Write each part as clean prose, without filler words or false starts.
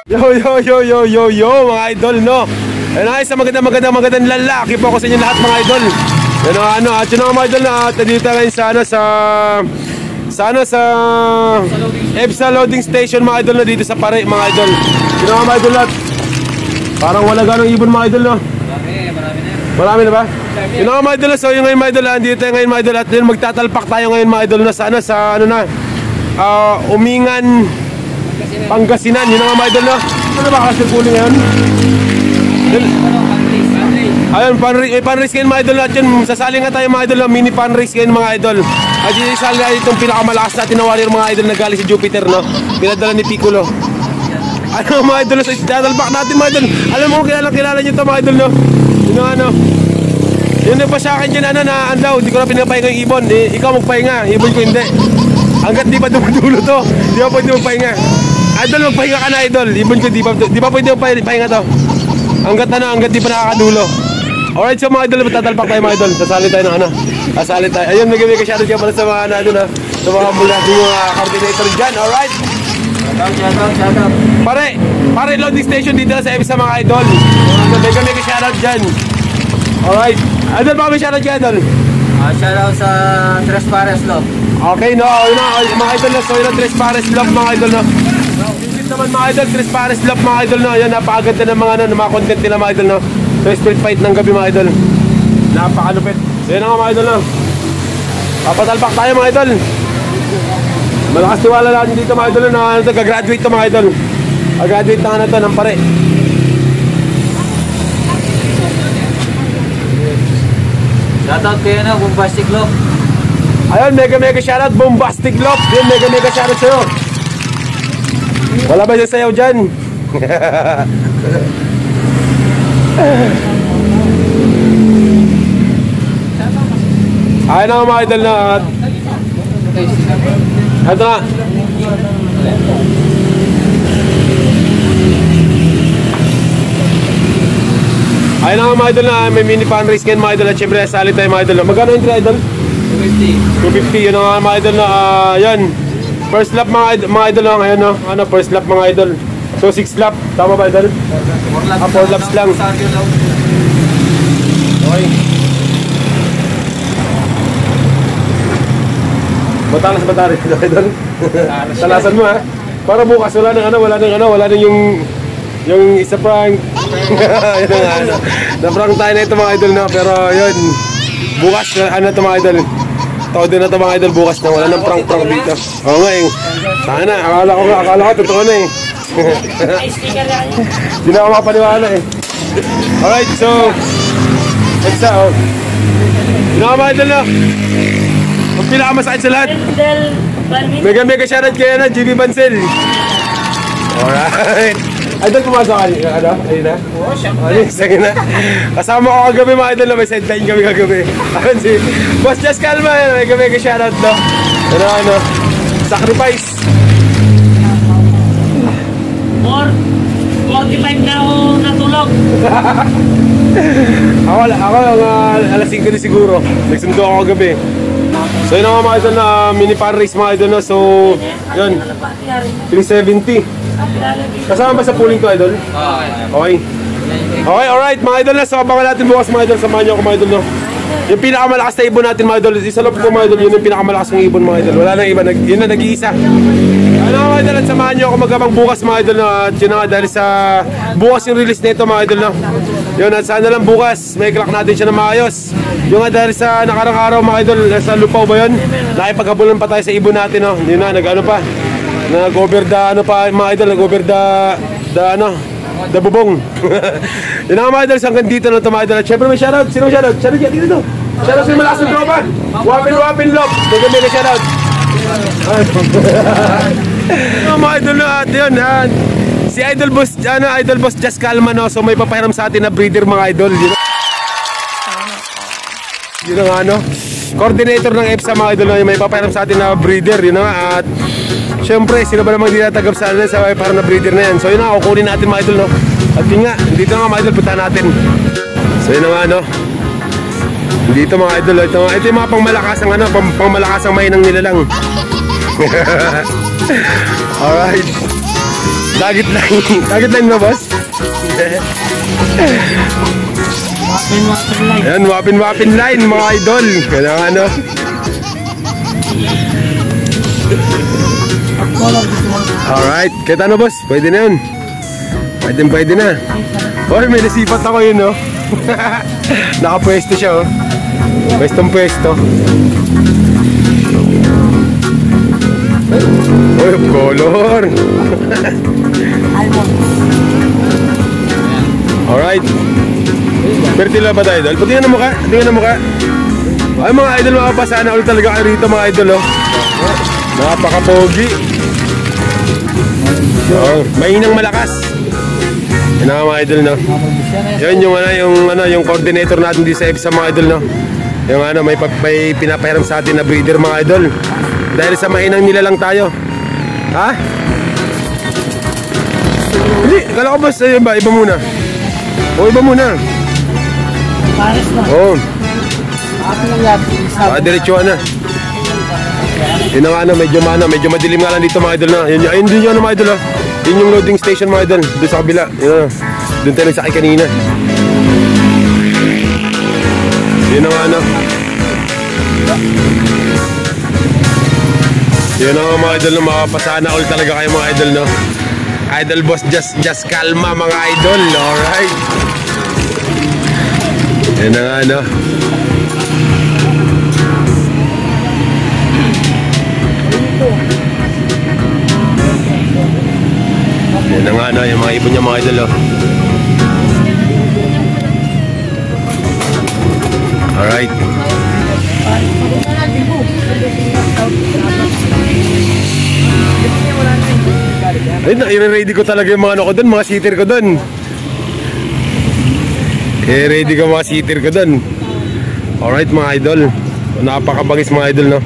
Yo mga idol, no. Ayun ay sa magandang lalaki po ako sa inyo lahat mga idol. Ano at yun mga idol na dito ngayon sa EBSA loading station mga idol na dito sa Pare mga idol. Yun mga idol lahat. Parang wala ganong ibon mga idol, no. Marami na ba? Yun mga idol, so yung ngayon mga idol, dito tayo ngayon mga idol at yun magtatalpak tayo ngayon mga idol na sa ano na Umingan Pangasinan, yun mga idol, no. Ano ba kasi puli ngayon? Ayun, pan-race ngayon mga idol at yun, sasali nga tayo mga idol, mini pan-race ngayon mga idol. At yun isali itong pinakamalakas natin na warrior mga idol na galing sa Jupiter, no. Pinadala ni Piccolo. Ano mga idol, so tatalpak natin mga idol. Alam mo kung kilala nyo ito mga idol, no. Yun ano, yun pa sa akin dyan na andaw, di ko na pinapahinga yung ibon. Ikaw magpahinga, ibon ko hindi. Hanggat di pa dumudulo to, di pa pwede magpahinga. Idol, magpahinga ka na idol. Ibon ko, di pa pwede magpahinga to. Hanggat di pa nakakadulo. Alright, so mga idol, tatalpak tayo mga idol. Sasali tayo ng ano. Sasali tayo. Ayun, may shoutout ka pala sa mga ano na. Sa mga mula yung mga coordinator dyan. Alright. Shout out. Pare loading station dito na sa EBSA mga idol. May shoutout dyan. Alright. Idol, baka may shoutout ka idol? Shoutout sa Tres Pares Love. Okay, no. Yun na, mga idol na. So yun ang Tres Pares Love mga idol, no. Naman mga idol, Tres Pares Love mga idol, no. Yan, napakaganda ng mga content nila mga idol, no. So street fight ng gabi mga idol. Napakalupit. So yan nga mga idol, no. Papatalpak tayo mga idol. Malakas tiwala natin dito mga idol, no. Gagraduate to mga idol. Gagraduate na nga na to ng Pare. Shoutout kayo na, Bombastic Love. Ayun, mega shoutout, Bombastic Love. Yun, mega shoutout sa'yo. Wala ba siya sayaw dyan? Ayun na mga idol na. Ito na. Ayun na mga idol na. May mini fan race ngayon mga idol. At syempre sali tayo mga idol. Magkano entry idol? 250. Yun na mga idol na. Yan. First lap mga idol lang, ayan, no? Ano, first lap mga idol. So 6 lap, tama ba idol? 4 laps lang. Okay. Matalas ba idol? Talasan mo ha. Para bukas wala nang yung isa prank. Na-prank tayo na ito mga idol, no? Pero yun, bukas ano ito mga idol? Todo na ito mga idol, bukas na wala nang prank dito. Oo nga eh. Sana, akala ko totoo na eh. Hindi na ako makapaniwala eh. Alright, so next na oh. Hindi na mga idol, no. Ang pinakamasakit sa lahat, mega shoutout kayo na GB Bansel. Alright. Idol, pumasok ka rin, ano? Ayun na? Oo, syempre. Sige na. Kasama ko kagabi mga idol na may sideline kami kagabi. Ayun si Boss Just Calma, mega shoutout, no? Ano, sacrifice. 45 na ako natulog. Ako alas 5 na siguro. Nagsundo ako kagabi. So yun nga mga idol na mini fan race mga idol, no? So, yun 370. Kasama ba sa pooling to idol? Okay. Okay, alright mga idol na. So abangan natin bukas mga idol. Samahan nyo ako mga idol, no? Yung pinakamalakas na ibon natin mga idol. Isa loob ko mga idol. Yun yung pinakamalakas ng ibon mga idol. Wala nang iba. Yun na nag-iisa. Ano mga idol, at samahan nyo ako magabang bukas mga idol, no? At yun na nga dahil sa bukas yung release nito mga idol, no? Yun, at sana lang bukas may clock natin siya na maayos. Yung nga dahil sa nakarang araw mga idol, sa Lupaw ba yun? Nakipaghabulan pa tayo sa ibon natin, no? Yun na, nag-ano pa, nag-over the ano pa mga idol, nag-over the bubong. Yun na nga mga idol, hanggang dito na ito mga idol. At syempre may shoutout. Sino shoutout? Shoutout yan, dito. Shoutout sa malakas ng tropa. Wapin love. Mega shoutout. Mga idol na at yun, si Idol Boss Just Calma, no? So may papahiram sa atin na breeder mga idol. Yun ang ano, coordinator ng EBSA mga idol, no? May papahiram sa atin na breeder, yun nga. At syempre, sino ba namang dinatagap sa atin sa parang na breeder na yan. So yun nga, kukunin natin mga idol, no? At yun nga, dito nga mga idol, puntahan natin. So yun nga, no? Dito mga idol, ito yung mga pangmalakasang ano, pangmalakasang mahinang nila lang. Alright. Dagit line. Dagit line ba, boss? Ayan, wapin line mga idol. Kaya ano. Alright, kahit ano boss, pwede na yun. Pwede na. Oy, may nasipat ako yun, no? Nakapwesto siya, oh. Pwesto. Oy, color. Alright. Pero tila ba tayo, idol? Patingin na mukha. Ay, mga idol, makapasana ulit talaga kayo rito, mga idol, oh. Napaka-pogi. Oh, mahinang malakas. Yan nga mga idol, no? Yan yung coordinator natin di sa EPSA, mga idol, no? Yung may pinapahiram sa atin na breeder, mga idol. Dahil sa mahinang nilalang tayo. Ha? Hindi, kala ko boss, iba muna. O, iba muna. Pares na. Oo. Diretsuhan na. Yun na nga, medyo madilim nga lang dito, mga idol, na. Ayun din yun, mga idol, yun yung loading station, mga idol. Doon sa kabila. Yun, doon tayo nagsakay kanina. Yun na nga, yun na nga, mga idol, no? Makapasana all talaga kayo, mga idol, no? Idol boss, just kalma, mga idol. Alright. Yun na nga, no? Yan na nga, no, yung mga ibon niya, mga idol, oh. Alright. Ay, i-ready ko talaga yung mga ano ko doon, mga sitter ko doon. I-ready ko mga sitter ko doon. Alright, mga idol. Napakabagis, mga idol, no?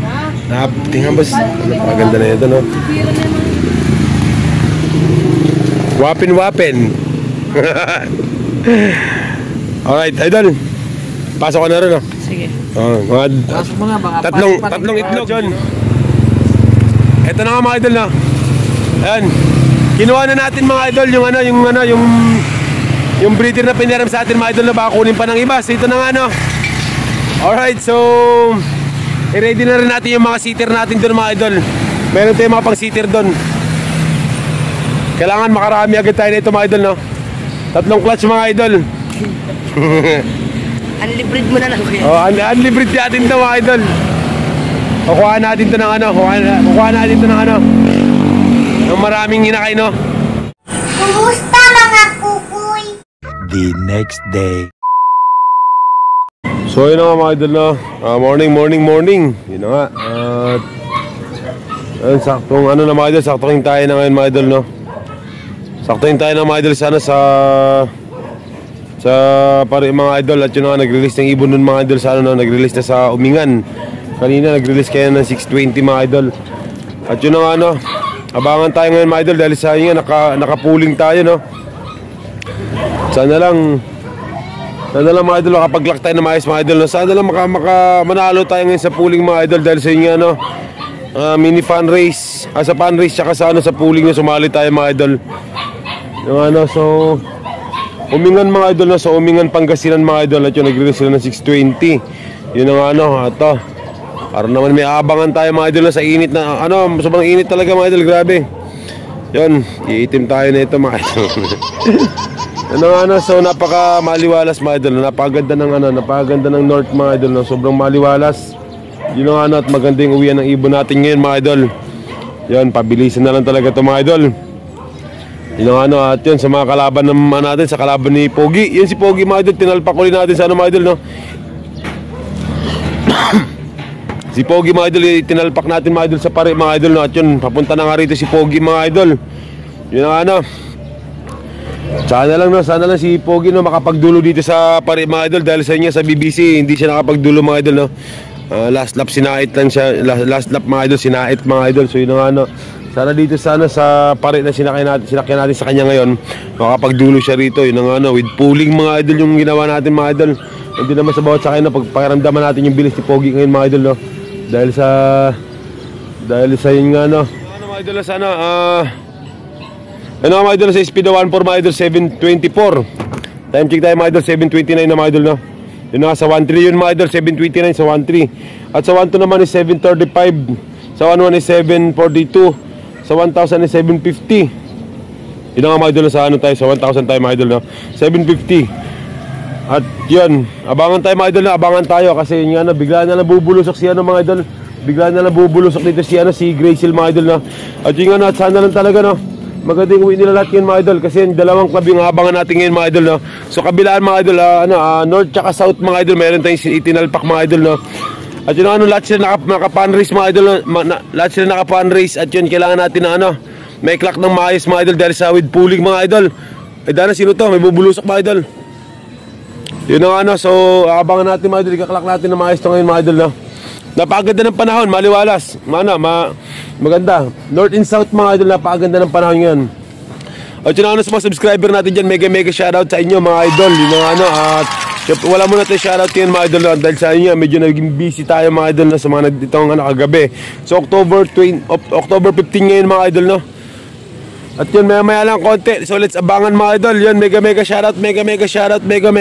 Tingnan boss, napakaganda na ito, no? Wapin. Alright, idol. Pasok ko na rin, no? Sige. Pasok mo na, baka tatlong itlog. Ito na nga, mga idol, no? Ayan. Kinuha na natin, mga idol, yung breeder na pinaram sa atin, mga idol, na baka kunin pa ng iba. So ito na nga, no? Alright, so i-ready na rin natin yung mga sitter natin doon, mga idol. Meron tayong mga pang-sitter doon. Kailangan makarami agad tayo na ito, mga idol, no? 3 clutch, mga idol. Unlibrid mo na lang, kuya. Oh, unlibrid natin ito, mga idol. Kukuha natin ito ng ng maraming hinakay, no? Kumusta mga kukoy? The next day. So yun na nga, mga idol, no? Morning. Yun na nga. Saktong na, mga idol. Saktong tayo na ngayon, mga idol, no? Saktuhin tayo ng mga idol sana sa pare mga idol. At yun nga, nag-release ng ibon nun, mga idol, sa no? Nag-release na sa Umingan. Kanina nag-release kaya ng 620, mga idol. At yun nga, no? Abangan tayo ngayon, mga idol, dahil sa yun nga, naka-pooling tayo, no? Sana lang mga idol, makapag-lock tayo na maayos, mga idol, no? Sana lang manalo tayo ngayon sa pooling, mga idol, dahil sa yun nga, no? Mini fan race, sa fan race, tsaka sa pooling na sumali tayo, mga idol. Yung so Umingan, mga idol, no? So Umingan, Pangasinan, mga idol, at yun, nag-release sila ng 620. Yun ang ito. Para naman may abangan tayo, mga idol, na sa init na, sobrang init talaga, mga idol, grabe. Yun, iitim tayo na ito, mga idol. So napaka maliwalas, mga idol, napakaganda ng north, mga idol, no? Sobrang maliwalas. Yun ang at maganda yung uwian ng ibon natin ngayon, mga idol. Yun, pabilisan na lang talaga ito, mga idol. Yun ang at yun, sa mga kalaban natin, sa kalaban ni Pogi. Yun si Pogi, mga idol, tinalpak ulit natin sa mga idol, no? Si Pogi, mga idol, tinalpak natin, mga idol, sa pare, mga idol, no? At yun, papunta na nga rito si Pogi, mga idol. Yun ang sana lang si Pogi, no, makapagdulo dito sa pare, mga idol, dahil sa inyo sa BBC hindi siya nakapagdulo, mga idol, no. Last lap sinait lang siya, last lap, mga idol, sinait, mga idol. So yun nga, no, sana dito sa pare na sinakyan natin sa kanya ngayon, makapagdulo siya rito. Yun nga, no, with pooling, mga idol, yung ginawa natin, mga idol. Hindi naman sa bawat sakay na pagpakiramdaman natin yung bilis ni Pogi ngayon, mga idol, no, dahil sa yun nga, no, mga idol, sana Ano mga idol sa speed na 1.4 mga idol, 7.24. Time check tayo mga idol, 7.29 na mga idol no. Yun na sa 1.3 yun mga idol, 7.29 sa 1.3. At sa 1.2 naman is 7.35. Sa 1.1 is 7.42. Sa 1,000 is 7.50. Yun na nga mga idol sa ano tayo, sa 1,000 tayo mga idol no, 7.50. At yun, abangan tayo mga idol na, abangan tayo kasi yung ano, bigla na lang bubulusok si ano mga idol. Bigla na lang bubulusok dito si ano, si Gracie mga idol no. At yung ano, at sana lang talaga no, magandang uwi nila lahat yun mga idol. Kasi yung dalawang club yung abangan natin ngayon mga idol no. So kabilaan mga idol, north tsaka south mga idol, meron tayong itinalpak mga idol no. At yun ano, lahat sila naka-funrace mga idol no? Lahat sila naka-funrace. At yun, kailangan natin na ano, may clock ng maayos mga idol dahil sa with pooling mga idol. Eh dana, sino to? May bubulusok mga idol. Yun ang ano, so abangan natin mga idol, ikaklak natin na maayos to ngayon mga idol no. Napakaganda ng panahon, maliwalas, maganda. North and south mga idol, napakaganda ng panahon ngayon. At yun ano, sa mga subscriber natin dyan, mega shoutout sa inyo mga idol. Yun ang ano, at wala muna tayo shoutout yan mga idol no, dahil sa inyo medyo naging busy tayo mga idol no, sa mga nagditong ano, kagabi. So October 15 ngayon mga idol no. At yun, maya lang konti. So let's abangan mga idol. Yun, mega shoutout, mega shoutout, mega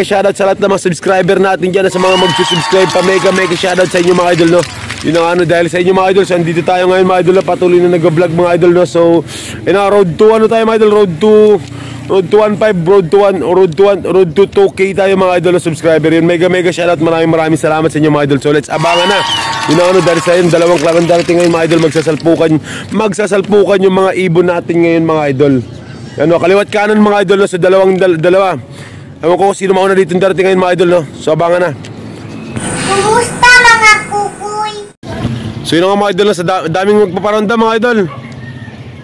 shoutout sa lahat ng mga subscriber natin dyan, sa mga magsusubscribe pa. Mega shoutout sa inyo mga idol no. Yun ang ano, dahil sa inyo mga idol, so andito tayo ngayon mga idol, patuloy na nag-vlog mga idol no. So road to ano tayo mga idol, road to 1.5, road to 2K tayo mga idol na subscriber. Yun, mega shoutout, maraming salamat sa inyo mga idol. So let's abangan na. Yun ang ano, dahil sa yun, dalawang klaban darating ngayon mga idol, magsasalpukan yung mga ibon natin ngayon mga idol. Ano, kaliwat kanan mga idol no, sa dalawa. Ewan ko sino mauna dito darating ngayon mga idol no. So abangan na. Kumusta mga kukoy? So yun nga mga idol no, sa daming magpaparonda mga idol.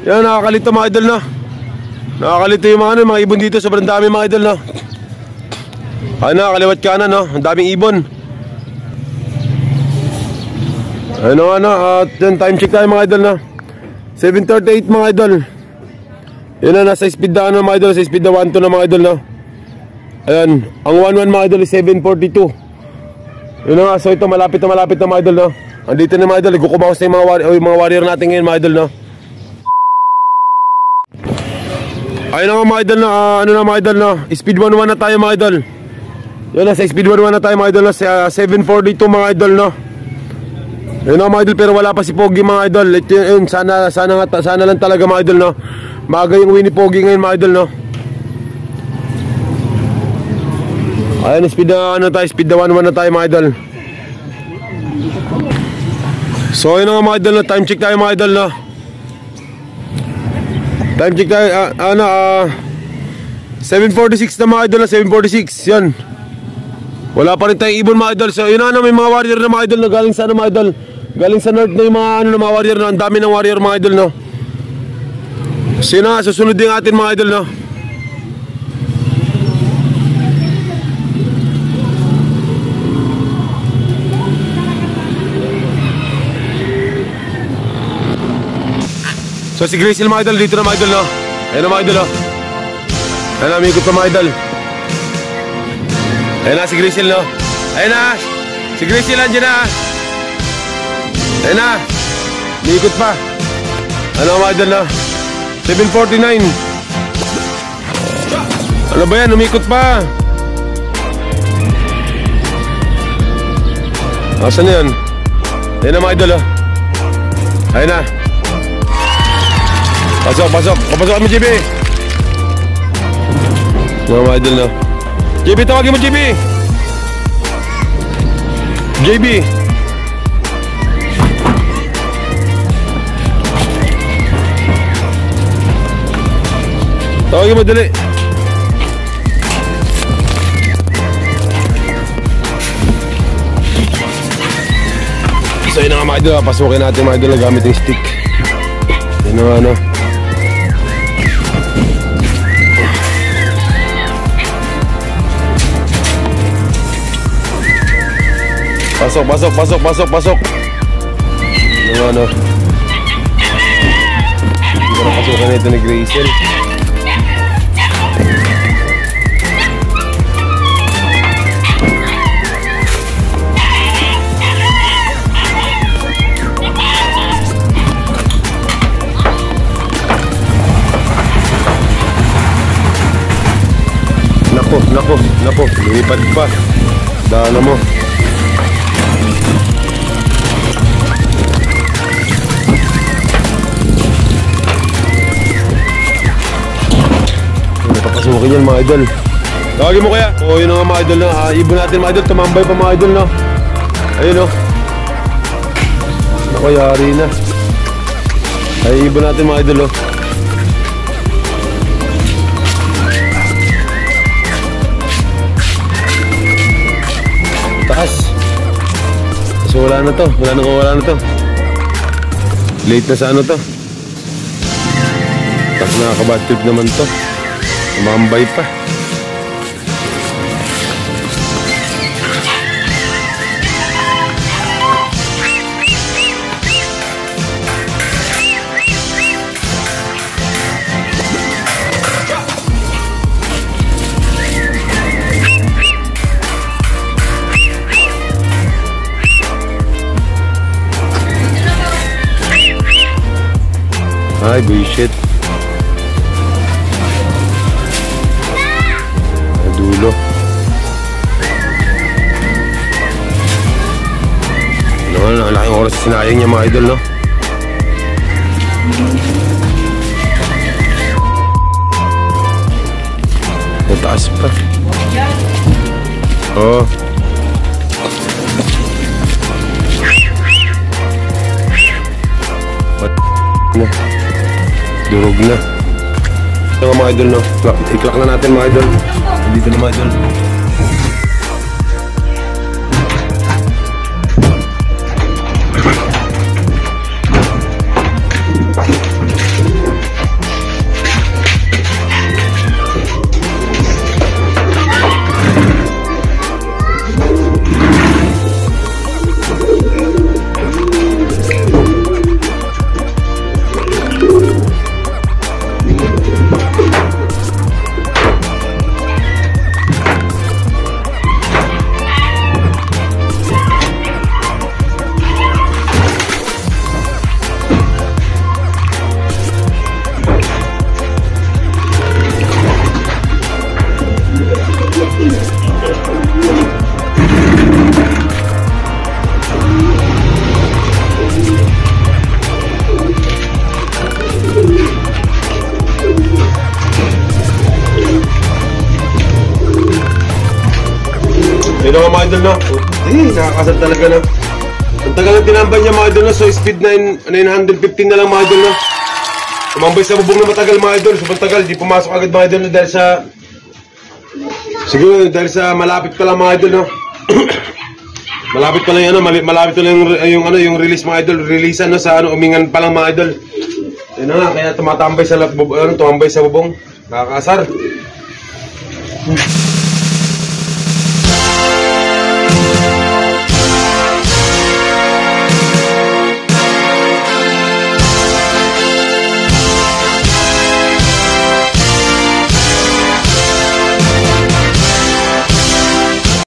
Yan, nakakalito mga idol no. Nakakalito yung mga ibon dito, sobrang dami mga idol no. Ano, kaliwat kanan no, ang daming ibon. Ano, at yun, time check tayo mga idol no, 7:38 mga idol. Yun na, nasa speed na ano mga idol, sa speed na 1.2 na mga idol no. Ayan, ang 1.1 mga idol is 7.42. Yun na nga, so ito malapit na mga idol no. Andito na mga idol, ikukubawas na yung mga warrior natin ngayon mga idol no. Ayun na nga mga idol na, ano na mga idol no, speed 1.1 na tayo mga idol. Yun na, sa speed 1.1 na tayo mga idol no, sa 7.42 mga idol no. Yun na mga idol, pero wala pa si Pogi mga idol. Yun, sana lang talaga mga idol no. Maaga yung uwi ni Pogi ngayon mga idol no. Ayun, speed na ano tayo, speed na 1.1 na tayo mga idol. So yun na nga mga idol no, time check tayo mga idol no. Time check tayo, 7:46 na mga idol na, 7:46, yun. Wala pa rin tayong ibon mga idol. So yun na, may mga warrior na mga idol na galing sa ano mga idol, galing sa north na yung mga ano na mga warrior na, ang dami ng warrior mga idol no. So yun na, susunod din atin mga idol no. So si Gracie mga idol, dito na mga idol no. Ayun na mga idol no. Ayun na, umikot pa mga idol. Ayun na si Gracie no. Ayun na, si Gracie nandiyan na. Ayun na, umikot pa. Ano mga idol no, 7:49. Ano ba yan, umikot pa. Asan na yan? Ayun na mga idol no. Ayun na. Pasok kami JB. Mga idol na. JB, tawagin mo JB. Tawagin mo dali. So yun na nga mga idol, pasukin natin mga idol gamit yung stick. Yun na nga ano. Pasok. Ano ano? Hindi ko na pasukan na ito ni Gracie. Nako. Lumipad pa. Daan mo. Napapasukin yan mga idol. Tawagin mo kaya. O yun nga mga idol na. Ibon natin mga idol. Tumambay pa mga idol na. Ayun o. Naku, yari na. Ay, ibon natin mga idol o. Taas. So wala na to. Wala na to. Late na sa ano to. Tapos nakaka-bad trip naman to. Tumambay pa. Ay, bullshit. Dulo. Ano, ang laking oras sinayang niya mga idol, no? Mataas pa. Oo. Na. Durog na. Ito nga mga idol, no? I-clock na natin mga idol. Dito na mga idol. Yun nga mga idol, no? Nakakasal talaga na. Ang tagal ng tinambay niya mga idol, no? So speed 915 na lang mga idol, no? Tumambay sa bubong na matagal mga idol. Sobrang tagal, di pumasok agad mga idol, no? Dahil sa... Siguro dahil sa malapit pa lang mga idol, no? Malapit pa lang yung ano, malapit pa lang yung release mga idol. Release ano sa ano, umingan pa lang mga idol. Yun na nga, kaya tumatambay sa bubong. Nakakasar.